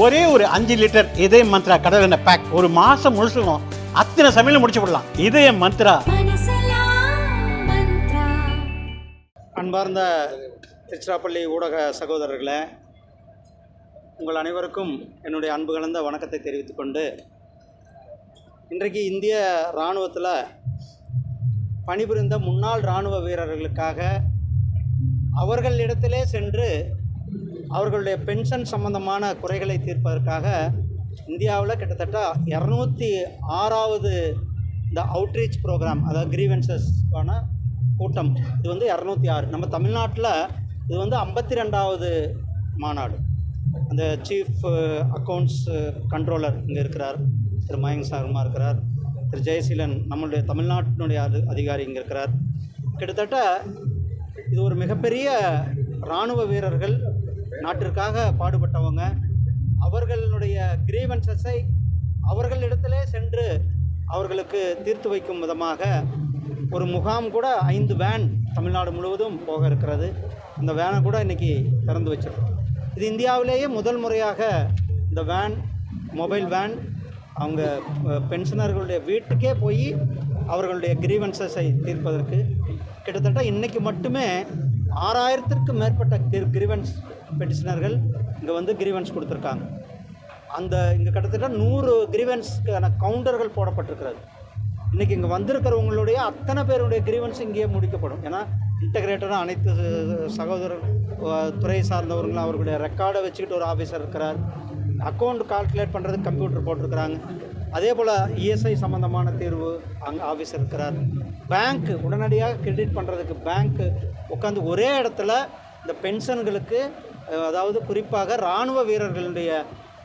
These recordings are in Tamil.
ஒரே ஒரு 5 லிட்டர் இதய மந்த்ரா கடல் எண்ணெய் பேக் ஒரு மாசம் முழுசுக்கும் அத்தனை சமையல முடிச்சு விடலாம். இதய மந்த்ரா. அன்பார்ந்த திருச்சிராப்பள்ளி ஊடக சகோதரர்களே, உங்கள் அனைவருக்கும் என்னுடைய அன்பு கலந்த வணக்கத்தை தெரிவித்துக் கொண்டு, இன்றைக்கு இந்திய இராணுவத்தில் பணிபுரிந்த முன்னாள் இராணுவ வீரர்களுக்காக அவர்களிடத்திலே சென்று அவர்களுடைய பென்ஷன் சம்பந்தமான குறைகளை தீர்ப்பதற்காக இந்தியாவில் கிட்டத்தட்ட 206வது இந்த அவுட்ரீச் ப்ரோக்ராம், அதாவது கிரீவன்சஸ்க்கான கூட்டம். இது வந்து 206. நம்ம தமிழ்நாட்டில் இது வந்து 52வது மாநாடு. அந்த சீஃப் அக்கௌண்ட்ஸ் கண்ட்ரோலர் இங்கே இருக்கிறார், திரு மயங்க் சர்மா இருக்கிறார், திரு ஜெயசீலன் நம்மளுடைய தமிழ்நாட்டினுடைய அதிகாரி இங்கே இருக்கிறார். கிட்டத்தட்ட இது ஒரு மிகப்பெரிய இராணுவ வீரர்கள், நாட்டிற்காக பாடுபட்டவங்க, அவர்களுடைய கிரீவன்சஸை அவர்களிடத்திலே சென்று அவர்களுக்கு தீர்த்து வைக்கும் விதமாக ஒரு முகாம் கூட 5 வேன் தமிழ்நாடு முழுவதும் போக இருக்கிறது. அந்த வேனை கூட இன்றைக்கி திறந்து வச்சிருக்கோம். இது இந்தியாவிலேயே முதல் முறையாக இந்த வேன், மொபைல் வேன், அவங்க பென்ஷனர்களுடைய வீட்டுக்கே போய் அவர்களுடைய கிரீவன்சஸை தீர்ப்பதற்கு கிட்டத்தட்ட இன்றைக்கி மட்டுமே 6000த்திற்கும் மேற்பட்ட கிரீவன்ஸ் பெட்டிஷனர்கள் இங்கே வந்து கிரீவன்ஸ் கொடுத்துருக்காங்க. இங்கே கிட்டத்தட்ட 100 கிரீவன்ஸ்க்கான கவுண்டர்கள் போடப்பட்டிருக்கிறது. இன்றைக்கி இங்கே வந்திருக்கிறவங்களுடைய அத்தனை பேருடைய கிரீவன்ஸ் இங்கேயே முடிக்கப்படும். ஏன்னா இன்டகிரேட்டராக அனைத்து சகோதரர் துறை சார்ந்தவர்களும் அவர்களுடைய ரெக்கார்டை வச்சுக்கிட்டு ஒரு ஆஃபீஸர் இருக்கிறார். அக்கௌண்ட் கால்குலேட் பண்ணுறதுக்கு கம்ப்யூட்டர் போட்டிருக்கிறாங்க. அதே போல் இஎஸ்ஐ சம்மந்தமான தீர்வு அங்கே ஆஃபீஸர் இருக்கிறார். பேங்க்கு உடனடியாக கிரெடிட் பண்ணுறதுக்கு பேங்க்கு உட்காந்து ஒரே இடத்துல இந்த பென்ஷன்களுக்கு, அதாவது குறிப்பாக இராணுவ வீரர்களுடைய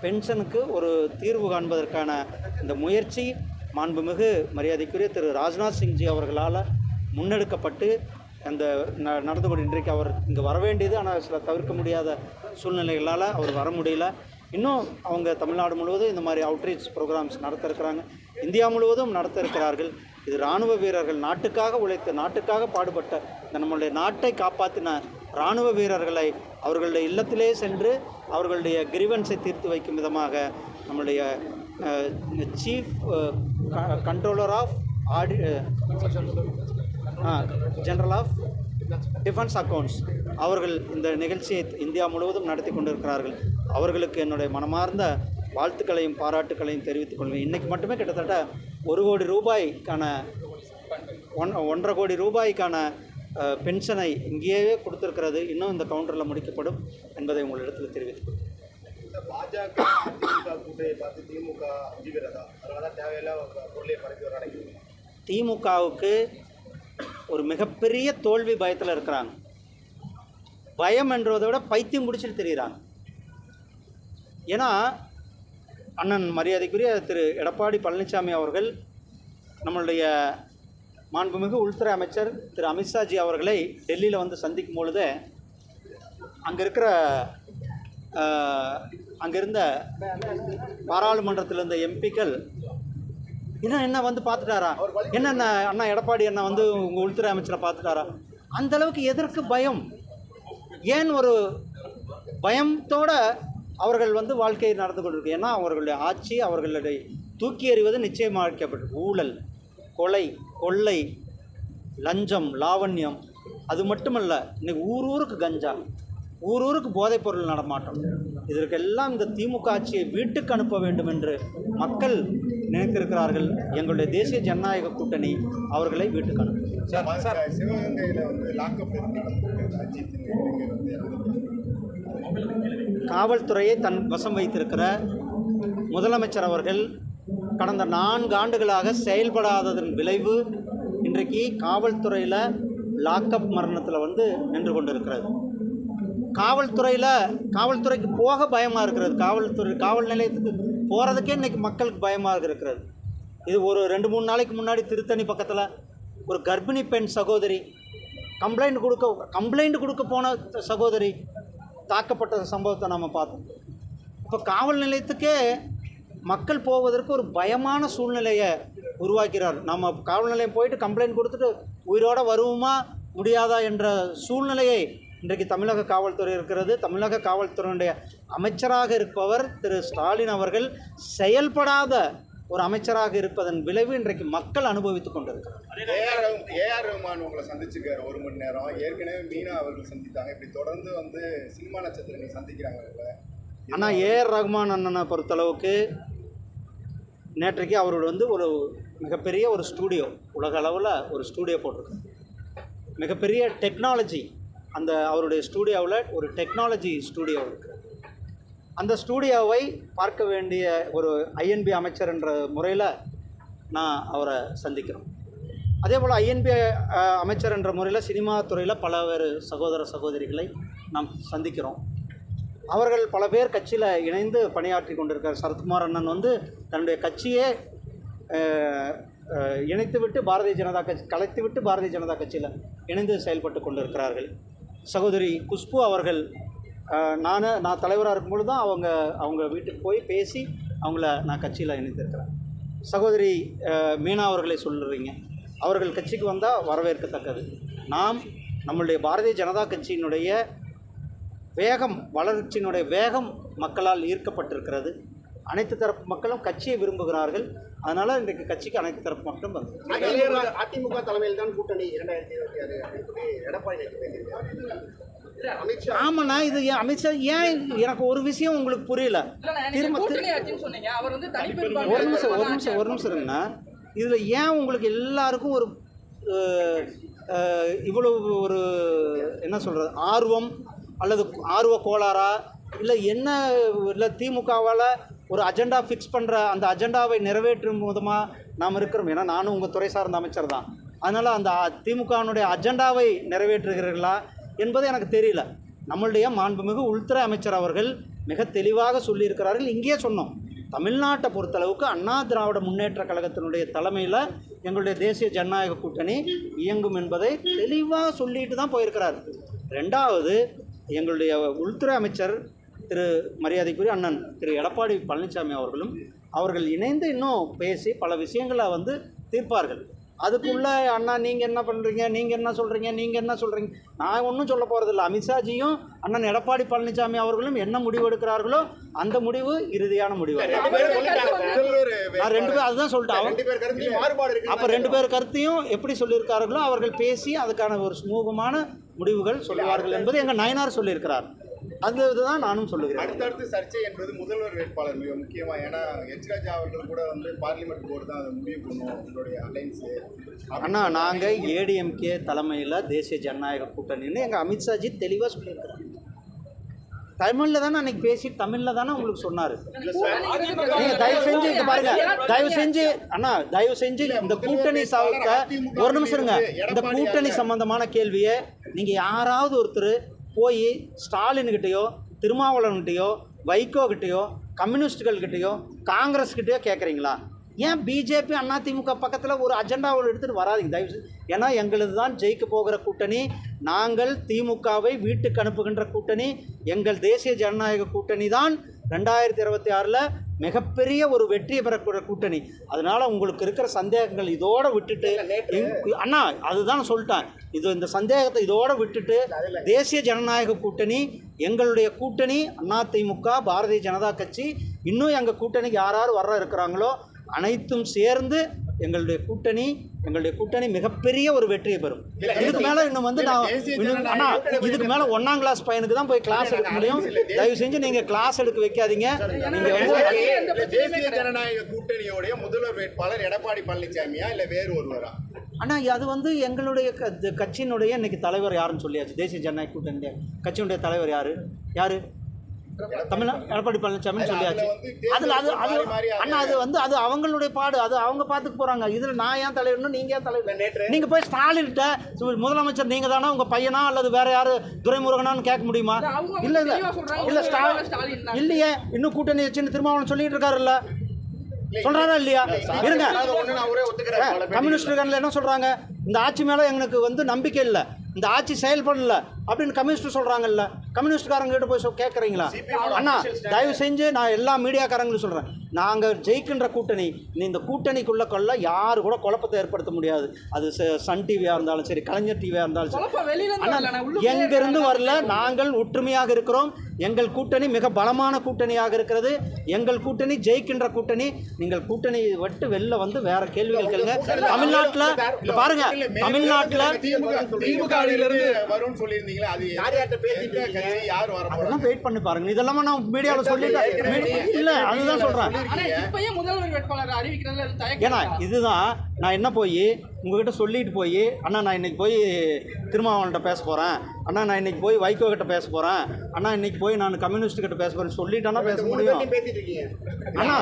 பென்ஷனுக்கு ஒரு தீர்வு காண்பதற்கான இந்த முயற்சி மாண்புமிகு மரியாதைக்குரிய திரு ராஜ்நாத் சிங்ஜி அவர்களால் முன்னெடுக்கப்பட்டு அந்த நடந்து கொண்டு இன்றைக்கு அவர் இங்கே வர வேண்டியது, ஆனால் சில தவிர்க்க முடியாத சூழ்நிலைகளால் அவர் வர முடியல. இன்னும் அவங்க தமிழ்நாடு முழுவதும் இந்த மாதிரி அவுட்ரீச் ப்ரோக்ராம்ஸ் நடத்த இருக்கிறாங்க, இந்தியா முழுவதும் நடத்த இருக்கிறார்கள். இது இராணுவ வீரர்கள் நாட்டுக்காக உழைத்து நாட்டுக்காக பாடுபட்ட இந்த நம்மளுடைய நாட்டை காப்பாற்றின இராணுவ வீரர்களை அவர்களுடைய இல்லத்திலே சென்று அவர்களுடைய கிரீவன்ஸை தீர்த்து வைக்கும் விதமாக நம்முடைய chief controller of general of defence accounts அவர்கள் இந்த நிகழ்ச்சியை இந்தியா முழுவதும் நடத்தி கொண்டிருக்கிறார்கள். அவர்களுக்கு என்னுடைய மனமார்ந்த வாழ்த்துக்களையும் பாராட்டுக்களையும் தெரிவித்துக் கொள்வேன். இன்றைக்கி மட்டுமே கிட்டத்தட்ட 1 கோடி ரூபாய்க்கான 1.5 கோடி ரூபாய்க்கான பென்ஷனை இங்கேயே கொடுத்துருக்கிறது. இன்னும் இந்த கவுண்டரில் முடிக்கப்படும் என்பதை உங்களிடத்தில் தெரிவித்துக் கொள்வேன். திமுகவுக்கு ஒரு மிகப்பெரிய தோல்வி பயத்தில் இருக்கிறாங்க. பயம் என்றதை விட பைத்தியம் பிடிச்சிட்டு தெரிகிறாங்க. ஏன்னா அண்ணன் மரியாதைக்குரிய திரு எடப்பாடி பழனிசாமி அவர்கள் நம்மளுடைய மாண்புமிகு உள்துறை அமைச்சர் திரு அமித்ஷாஜி அவர்களை டெல்லியில் வந்து சந்திக்கும் பொழுது அங்கிருந்த பாராளுமன்றத்தில் இருந்த எம்பிக்கள் என்ன வந்து பார்த்துட்டாரா, என்னென்ன அண்ணா எடப்பாடி அண்ணா வந்து உங்கள் உள்துறை அமைச்சரை பார்த்துட்டாரா, அந்தளவுக்கு எதற்கு பயம், ஏன் ஒரு பயத்தோட அவர்கள் வந்து வாழ்க்கையை நடந்து கொண்டிருக்கு. ஏன்னா அவர்களுடைய ஆட்சி அவர்களுடைய தூக்கி எறிவது நிச்சயமாக்கப்பட்டு, ஊழல், கொலை, கொள்ளை, லஞ்சம், லாவண்யம், அது மட்டுமல்ல இன்றைக்கி ஊருக்கு கஞ்சா, ஊருக்கு போதைப்பொருள் நடமாட்டம், இதற்கெல்லாம் இந்த திமுக ஆட்சியை வீட்டுக்கு அனுப்ப வேண்டும் என்று மக்கள் நினைத்திருக்கிறார்கள். எங்களுடைய தேசிய ஜனநாயக கூட்டணி அவர்களை வீட்டுக்கு அனுப்பும். காவல்துறையை தன் வசம் வைத்திருக்கிற முதலமைச்சர் அவர்கள் கடந்த 4 ஆண்டுகளாக செயல்படாததன் விளைவு இன்றைக்கு காவல்துறையில் லாக்அப் மரணத்தில் வந்து நின்று கொண்டிருக்கிறது. காவல்துறைக்கு போக பயமாக இருக்கிறது. காவல் நிலையத்துக்கு போகிறதுக்கே இன்றைக்கி மக்களுக்கு பயமாக இருக்கிறது. இது ஒரு 2-3 நாளைக்கு முன்னாடி திருத்தணி பக்கத்தில் ஒரு கர்ப்பிணி பெண் சகோதரி கம்ப்ளைண்ட் கொடுக்க போன சகோதரி தாக்கப்பட்ட சம்பவத்தை நம்ம பார்த்தோம். இப்போ காவல் நிலையத்துக்கே மக்கள் போவதற்கு ஒரு பயமான சூழ்நிலையை உருவாக்கிறார். நம்ம காவல் நிலையம் போயிட்டு கம்ப்ளைண்ட் கொடுத்துட்டு உயிரோடு வருவோமா முடியாதா என்ற சூழ்நிலையை இன்றைக்கு தமிழக காவல்துறை இருக்கிறது. தமிழக காவல்துறையினுடைய அமைச்சராக இருப்பவர் திரு ஸ்டாலின் அவர்கள் செயல்படாத ஒரு அமைச்சராக இருப்பதன் விளைவு இன்றைக்கு மக்கள் அனுபவித்துக் கொண்டிருக்கிறார். ஏஆர் ரஹ்மான் உங்களை சந்திச்சுக்காரு 1 மணி நேரம். ஏற்கனவே மீனா அவர்கள் சந்தித்தாங்க. இப்படி தொடர்ந்து வந்து சினிமா நட்சத்திரம் சந்திக்கிறாங்க. ஆனால் ஏஆர் ரஹ்மான் அண்ணனை பொறுத்தளவுக்கு நேற்றைக்கு அவரோட வந்து ஒரு மிகப்பெரிய ஒரு ஸ்டூடியோ, உலக அளவில் ஒரு ஸ்டூடியோ போட்டிருக்காங்க. மிகப்பெரிய டெக்னாலஜி, அந்த அவருடைய ஸ்டூடியோவில் ஒரு டெக்னாலஜி ஸ்டூடியோ இருக்குது. அந்த ஸ்டூடியோவை பார்க்க வேண்டிய ஒரு ஐஎன்பி அமைச்சர் என்ற முறையில் நான் அவரை சந்திக்கிறோம். அதே போல் ஐஎன்பி அமைச்சர் என்ற முறையில் சினிமா துறையில் பலவேறு சகோதர சகோதரிகளை நாம் சந்திக்கிறோம். அவர்கள் பல பேர் கட்சியில் இணைந்து பணியாற்றி கொண்டிருக்கார். சரத்குமார் அண்ணன் வந்து தன்னுடைய கட்சியே இணைத்துவிட்டு பாரதிய ஜனதா கட்சி கலைத்துவிட்டு பாரதிய ஜனதா கட்சியில் இணைந்து செயல்பட்டு கொண்டிருக்கிறார்கள். சகோதரி குஷ்பு அவர்கள் நான் தலைவராக இருக்கும்பொழுது தான் அவங்க வீட்டுக்கு போய் பேசி அவங்கள நான் கட்சியில் இணைத்திருக்கிறேன். சகோதரி மீனா அவர்களை சொல்லுறீங்க, அவர்கள் கட்சிக்கு வந்தால் வரவேற்கத்தக்கது. நம்மளுடைய பாரதிய ஜனதா கட்சியினுடைய வளர்ச்சியினுடைய வேகம் மக்களால் ஈர்க்கப்பட்டிருக்கிறது. அனைத்து தரப்பு மக்களும் கட்சியை விரும்புகிறார்கள். அதனால் இன்றைக்கு கட்சிக்கு அனைத்து தரப்பு மக்களும் வந்து அதிமுக தலைமையில் தான் கூட்டணி 2026 எடப்பாடி ஆமாண்ணா. இது அமித்ஷா ஏன் எனக்கு ஒரு விஷயம் உங்களுக்கு புரியல. ஒரு நிமிஷம் இருங்கண்ணா. இதில் ஏன் உங்களுக்கு எல்லாருக்கும் ஒரு இவ்வளவு ஒரு என்ன சொல்கிறது ஆர்வம் அல்லது ஆர்வ கோளாறா இல்லை திமுகவால் ஒரு அஜெண்டா ஃபிக்ஸ் பண்ணுற அந்த அஜெண்டாவை நிறைவேற்றும் விதமாக நாம் இருக்கிறோம். ஏன்னா நானும் உங்கள் துறை சார்ந்த அமைச்சர் தான். அதனால் அந்த திமுகவினுடைய அஜெண்டாவை நிறைவேற்றுகிறீர்களா என்பது எனக்கு தெரியல. நம்மளுடைய மாண்புமிகு உள்துறை அமைச்சர் அவர்கள் மிக தெளிவாக சொல்லியிருக்கிறார்கள். இங்கேயே சொன்னோம், தமிழ்நாட்டை பொறுத்தளவுக்கு அண்ணா திராவிட முன்னேற்ற கழகத்தினுடைய தலைமையில் எங்களுடைய தேசிய ஜனநாயக கூட்டணி இயங்கும் என்பதை தெளிவாக சொல்லிட்டு தான் போயிருக்கிறார். ரெண்டாவது, எங்களுடைய உள்துறை அமைச்சர் மரியாதைக்குரிய அண்ணன் திரு எடப்பாடி பழனிசாமி அவர்கள் இணைந்து இன்னும் பேசி பல விஷயங்களை வந்து தீர்ப்பார்கள். அதுக்குள்ளே அண்ணா நீங்கள் என்ன பண்ணுறீங்க, நீங்கள் என்ன சொல்கிறீங்க, நான் ஒன்றும் சொல்ல போகிறதில்ல. அமித்ஷாஜியும் அண்ணன் எடப்பாடி பழனிசாமி அவர்களும் என்ன முடிவு எடுக்கிறார்களோ அந்த முடிவு இறுதியான முடிவு. நான் 2 பேர் அதுதான் சொல்லிட்டேன். அப்போ 2 பேர் கருத்தையும் எப்படி சொல்லியிருக்கார்களோ அவர்கள் பேசி அதுக்கான ஒரு சுமூகமான முடிவுகள் சொல்லுவார்கள் என்பது எங்கள் நயனார் சொல்லியிருக்கிறார். அந்த இதுதான் நானும் சொல்லுகிறேன். அடுத்தடுத்து சர்ச்சை என்பது முதல்வர் வேட்பாளர் மிக முக்கியமாக. ஏன்னா ராஜா அவர்கள் கூட வந்து பார்லிமெண்ட் போர்டு தான் அதை முடிவு பண்ணுவோம் உங்களுடைய அலைன்ஸு. அண்ணா, நாங்கள் ஏடிஎம்கே தலைமையில் தேசிய ஜனநாயக கூட்டணின்னு எங்கள் அமித்ஷாஜி தெளிவாக சொல்லியிருக்கிறார். தமிழில் தானே அன்றைக்கி பேசி தமிழில் தானே உங்களுக்கு சொன்னார். நீங்கள் தயவு செஞ்சு இங்கே பாருங்கள், தயவு செஞ்சு இந்த கூட்டணி ஒரு நிமிஷம் இருங்க. இந்த கூட்டணி சம்பந்தமான கேள்வியை நீங்கள் யாராவது ஒருத்தர் போய் ஸ்டாலின்கிட்டையோ திருமாவளவன்கிட்டையோ வைகோகிட்டையோ கம்யூனிஸ்டுகள்கிட்டையோ காங்கிரஸ்கிட்டையோ கேட்குறீங்களா? ஏன் பிஜேபி அதிமுக பக்கத்தில் ஒரு அஜெண்டாவை எடுத்துகிட்டு வராதிங்க தயவு. ஏன்னா எங்களது தான் ஜெயிக்க போகிற கூட்டணி. நாங்கள் திமுகவை வீட்டுக்கு அனுப்புகின்ற கூட்டணி. எங்கள் தேசிய ஜனநாயக கூட்டணி தான் 2026 மிகப்பெரிய ஒரு வெற்றியை பெறக்கூடிய கூட்டணி. அதனால் உங்களுக்கு இருக்கிற சந்தேகங்கள் இதோடு விட்டுட்டு அண்ணா அதுதான் சொல்லிட்டேன். இந்த சந்தேகத்தை இதோடு விட்டுட்டு தேசிய ஜனநாயக கூட்டணி எங்களுடைய கூட்டணி. அதிமுக பாரதிய ஜனதா கட்சி இன்னும் எங்கள் கூட்டணிக்கு யார் வர இருக்கிறாங்களோ அனைத்தும் சேர்ந்து எங்களுடைய கூட்டணி மிகப்பெரிய ஒரு வெற்றியை பெறும். இதுக்கு மேலே இன்னும் வந்து இதுக்கு மேலே 1ஆம் கிளாஸ் பையனுக்கு தான் போய் கிளாஸ் எடுக்க முடியும். தயவு செஞ்சு நீங்கள் கிளாஸ் எடுக்க வைக்காதீங்க. தேசிய ஜனநாயக கூட்டணியோடைய முதல்வர் வேட்பாளர் எடப்பாடி பழனிசாமியா இல்லை வேறு ஒருவரா? ஆனால் அது வந்து எங்களுடைய கட்சியினுடைய இன்னைக்கு தலைவர் யாருன்னு சொல்லியாச்சு. தேசிய ஜனநாயக கூட்டணி கட்சியினுடைய தலைவர் யார் எடப்பாடி பழனிசாமின்னு சொல்லியாச்சு. அது அவங்களுடைய பாடு, அது அவங்க பார்த்துக்க போகிறாங்க. இதில் நான் ஏன் தலைவர்னு நீங்கள் ஏன் தலைவர்? நீங்கள் போய் ஸ்டாலின்கிட்ட முதலமைச்சர் நீங்கள் தானே உங்கள் பையனா அல்லது வேற யார் துரைமுருகனான்னு கேட்க முடியுமா? இல்லை ஸ்டாலின் இல்லையே, இன்னும் கூட்டணி வச்சுன்னு திருமாவளவன் சொல்லிட்டு இருக்காருல்ல, சொல்கிறாரா இல்லையா? இருங்க, கம்யூனிஸ்ட் என்ன சொல்கிறாங்க, இந்த ஆட்சி மேலே எங்களுக்கு வந்து நம்பிக்கை இல்லை, இந்த ஆட்சி செயல்படல அப்படின்னு கம்யூனிஸ்ட் சொல்கிறாங்கல்ல. கம்யூனிஸ்ட்காரங்கிட்ட போய் கேட்குறீங்களா? அண்ணா தயவு செஞ்சு நான் எல்லா மீடியாக்காரங்களும் சொல்கிறேன், நாங்கள் ஜெயிக்கின்ற கூட்டணி, இந்த கூட்டணிக்குள்ளே யாரு கூட குழப்பத்தை ஏற்படுத்த முடியாது. அது சன் டிவியாக இருந்தாலும் சரி, கலைஞர் டிவியாக இருந்தாலும் சரி. ஆனால் எங்கேருந்து வரல, நாங்கள் ஒற்றுமையாக இருக்கிறோம். எங்கள் கூட்டணி மிக பலமான கூட்டணியாக இருக்கிறது. எங்கள் கூட்டணி ஜெயிக்கின்ற கூட்டணி. நீங்கள் கூட்டணி விட்டு வெளில வந்து வேற கேள்விகள் கேளுங்க. தமிழ்நாட்டில் பாருங்க, தமிழ்நாட்டில் வரும்னு சொல்லியிருந்தீங்களா? அது யார்கிட்ட பேசிட்டு யார் வர அதெல்லாம் வெயிட் பண்ணி பாருங்க. இதெல்லாம் நான் மீடியாவில் சொல்லிட்டேன் இல்லை, அதுதான் சொல்கிறேன். ஏன்னா இதுதான் நான் என்ன போய் உங்ககிட்ட சொல்லிட்டு போய், அண்ணா நான் இன்னைக்கு போய் திருமாவளவன்கிட்ட பேச போகிறேன், அண்ணா நான் இன்னைக்கு போய் வைகோ கிட்ட பேச போகிறேன், அண்ணா இன்னைக்கு போய் நான் கம்யூனிஸ்ட் கிட்ட பேச போகிறேன் சொல்லிட்டானா பேச முடியும்? அண்ணா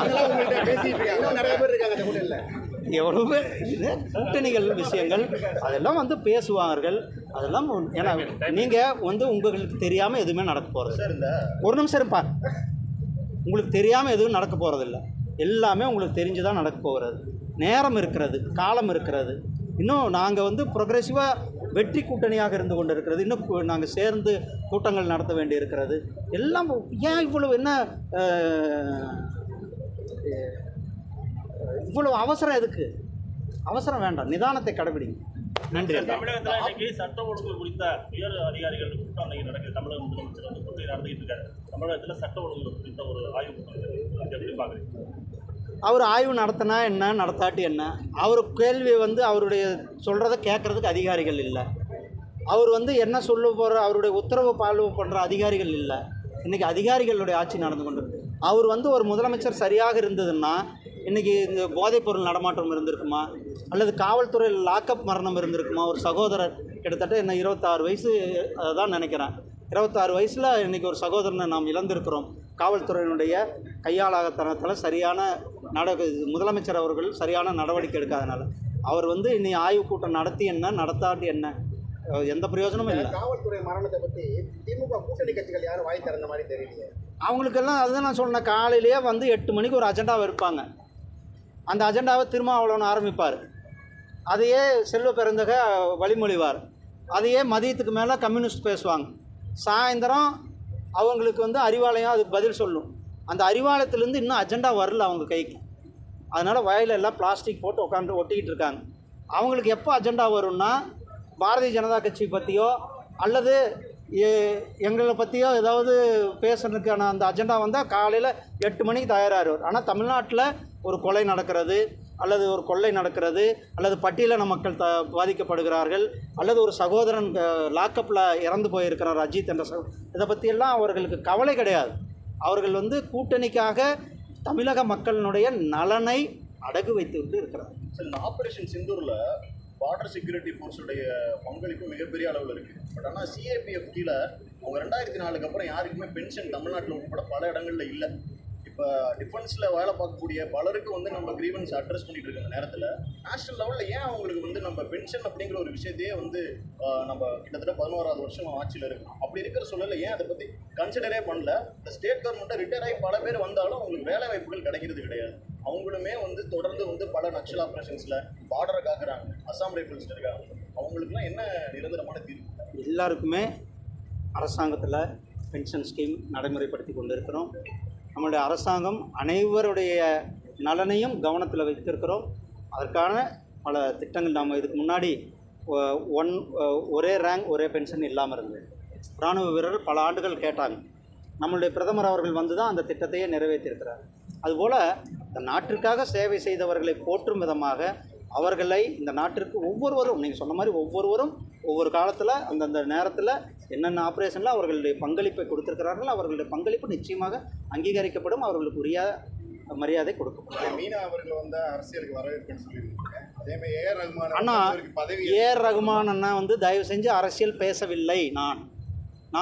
எவ்வளோ பேர் கூட்டணிகள் விஷயங்கள் அதெல்லாம் வந்து பேசுவார்கள். அதெல்லாம் ஏன்னா நீங்கள் வந்து உங்களுக்கு தெரியாமல் எதுவுமே நடக்க போகிறது. ஒரு நிமிஷம் இருப்பா, உங்களுக்கு தெரியாமல் எதுவும் நடக்க போகிறதில்ல. எல்லாமே உங்களுக்கு தெரிஞ்சு தான் நடக்க போகிறது. நேரம் இருக்கிறது, காலம் இருக்கிறது. இன்னும் நாங்கள் வந்து ப்ரொக்ரெசிவாக வெற்றி கூட்டணியாக இருந்து கொண்டு இருக்கிறது. இன்னும் நாங்கள் சேர்ந்து கூட்டங்கள் நடத்த வேண்டி இருக்கிறது. எல்லாம் ஏன் இவ்வளவு என்ன இவ்வளவு அவசரம்? எதுக்கு அவசரம்? வேண்டாம், நிதானத்தை கடைபிடிங்க. நன்றி. தமிழகத்தில் இன்னைக்கு சட்ட ஒழுங்கு குறித்த உயர் அதிகாரிகள் கூட்டம் இன்னைக்கு நடக்குது. தமிழக முதலமைச்சர் வந்து கூட்டம் நடந்துகிட்டு இருக்காரு. தமிழகத்தில் சட்ட ஒழுங்கு குறித்த ஒரு ஆய்வு எப்படி பார்க்குறீங்க? அவர் ஆய்வு நடத்தினா என்ன, நடத்தாட்டி என்ன? அவர் கேள்வி வந்து அவருடைய சொல்கிறத கேட்குறதுக்கு அதிகாரிகள் இல்லை. அவர் வந்து என்ன சொல்ல போகிற, அவருடைய உத்தரவு ஃபாலோ பண்ணுற அதிகாரிகள் இல்லை. இன்றைக்கி அதிகாரிகளுடைய ஆட்சி நடந்து கொண்டு இருக்கு. அவர் வந்து ஒரு முதலமைச்சர் சரியாக இருந்ததுன்னா இன்றைக்கி இந்த போதைப்பொருள் நடமாட்டம் இருந்திருக்குமா, அல்லது காவல்துறையில் லாக்அப் மரணம் இருந்திருக்குமா? ஒரு சகோதரர் கிட்டத்தட்ட என்ன 26 வயசு தான் நினைக்கிறேன். 26 வயசில் இன்றைக்கி ஒரு சகோதரனை நாம் இழந்திருக்கிறோம். காவல்துறையினுடைய கையாளாகத்தனத்தில் சரியான முதலமைச்சர் அவர்கள் சரியான நடவடிக்கை எடுக்காதனால அவர் வந்து இனி ஆய்வு கூட்டம் நடத்தி என்ன, நடத்தாட்டி என்ன, எந்த பிரயோஜனமும் இல்லை. காவல்துறை மரணத்தை பற்றி திமுக கூட்டணி கட்சிகள் யாரும் வாய் திறந்த மாதிரி தெரியலையே. அவங்களுக்கெல்லாம் அதுதான் நான் சொன்னேன். காலையிலேயே வந்து 8 மணிக்கு ஒரு அஜெண்டாவை இருப்பாங்க. அந்த அஜெண்டாவை திருமாவளவன் ஆரம்பிப்பார். அதையே செல்வ பெருந்தக வழிமொழிவார். அதையே மதியத்துக்கு மேலே கம்யூனிஸ்ட் பேசுவாங்க. சாயந்தரம் அவங்களுக்கு வந்து அறிவாலயம் அதுக்கு பதில் சொல்லும். அந்த அறிவாலயத்துலேருந்து இன்னும் அஜெண்டா வரல அவங்க கைக்கு. அதனால் வயலில் எல்லாம் பிளாஸ்டிக் போட்டு உட்காந்து ஒட்டிக்கிட்டு இருக்காங்க. அவங்களுக்கு எப்போ அஜெண்டா வரும்னா, பாரதிய ஜனதா கட்சி பற்றியோ அல்லது எங்களை பற்றியோ ஏதாவது பேசுறதுக்கான அந்த அஜெண்டா வந்தால் காலையில் 8 மணிக்கு தயாராகிடுவார். ஆனால் தமிழ்நாட்டில் ஒரு கொலை நடக்கிறது, அல்லது ஒரு கொள்ளை நடக்கிறது, அல்லது பட்டியலின மக்கள் பாதிக்கப்படுகிறார்கள், அல்லது ஒரு சகோதரன் லாக்கப்பில் இறந்து போயிருக்கிறார் அஜித் என்ற இதை பற்றியெல்லாம் அவர்களுக்கு கவலை கிடையாது. அவர்கள் வந்து கூட்டணிக்காக தமிழக மக்களினுடைய நலனை அடகு வைத்து விட்டு இருக்கிறார். சார், இந்த ஆப்ரேஷன் சிந்தூரில் பார்டர் செக்யூரிட்டி ஃபோர்ஸுடைய பங்களிப்பு மிகப்பெரிய அளவில் இருக்குது. பட் ஆனால் சிஏபிஎஃப் கீழே அவங்க 2004க்கு அப்புறம் யாருக்குமே பென்ஷன் தமிழ்நாட்டில் உட்பட பல இடங்களில் இல்லை. இப்போ டிஃபென்ஸில் வேலை பார்க்கக்கூடிய பலருக்கு வந்து நம்ம கிரீவன்ஸ் அட்ரஸ் பண்ணிட்டு இருக்க நேரத்தில் நேஷனல் லெவலில் ஏன் அவங்களுக்கு வந்து நம்ம பென்ஷன் அப்படிங்கிற ஒரு விஷயத்தையே வந்து நம்ம கிட்டத்தட்ட 11வது வருஷம் ஆட்சியில் இருக்கோம். அப்படி இருக்கிற சூழலில் ஏன் அதை பற்றி கன்சிடரே பண்ணல? இந்த ஸ்டேட் கவர்மெண்ட்டை ரிட்டையர் ஆகி பல பேர் வந்தாலும் அவங்களுக்கு வேலை வாய்ப்புகள் கிடைக்கிறது கிடையாது. அவங்களுமே வந்து தொடர்ந்து வந்து பல நக்சல் ஆப்ரேஷன்ஸில் பார்டரை காக்குறாங்க. அசாம் ரைஃபிள்ஸ் இருக்காங்க. அவங்களுக்குலாம் என்ன நிரந்தரமான தீர்வு? எல்லாருக்குமே அரசாங்கத்தில் பென்ஷன் ஸ்கீம் நடைமுறைப்படுத்தி கொண்டு இருக்கிறோம். நம்முடைய அரசாங்கம் அனைவருடைய நலனையும் கவனத்தில் வைத்திருக்கிறோம். அதற்கான பல திட்டங்கள் நாம் இதுக்கு முன்னாடி ஒரே ரேங்க் ஒரே பென்ஷன் இல்லாமல் இருந்தது. இராணுவ வீரர்கள் பல ஆண்டுகள் கேட்டாங்க. நம்மளுடைய பிரதமர் அவர்கள் வந்து தான் அந்த திட்டத்தையே நிறைவேற்றியிருக்கிறார். அதுபோல் இந்த நாட்டிற்காக சேவை செய்தவர்களை போற்றும் விதமாக அவர்களை இந்த நாட்டிற்கு ஒவ்வொருவரும், நீங்கள் சொன்ன மாதிரி ஒவ்வொருவரும் ஒவ்வொரு காலத்தில் அந்தந்த நேரத்தில் என்னென்ன ஆப்ரேஷனில் அவர்களுடைய பங்களிப்பை கொடுத்திருக்கிறார்கள். அவர்களுடைய பங்களிப்பு நிச்சயமாக அங்கீகரிக்கப்படும். அவர்களுக்கு உரிய மரியாதை கொடுக்கப்படும். மீனா அவர்கள் வந்து அரசியலுக்கு வரவேற்புன்னு சொல்லியிருக்காங்க. அதே மாதிரி ஏஆர் ரகுமான் அண்ணா, ஏஆர் ரகுமான் அண்ணா வந்து தயவு செஞ்சு அரசியல் பேசவில்லை. நான்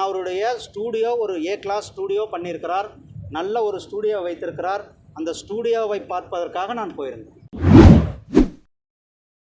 அவருடைய ஸ்டூடியோ ஒரு A கிளாஸ் ஸ்டூடியோ பண்ணியிருக்கிறார். நல்ல ஒரு ஸ்டூடியோ வைத்திருக்கிறார். அந்த ஸ்டூடியோவை பார்ப்பதற்காக நான் போயிருந்தேன்.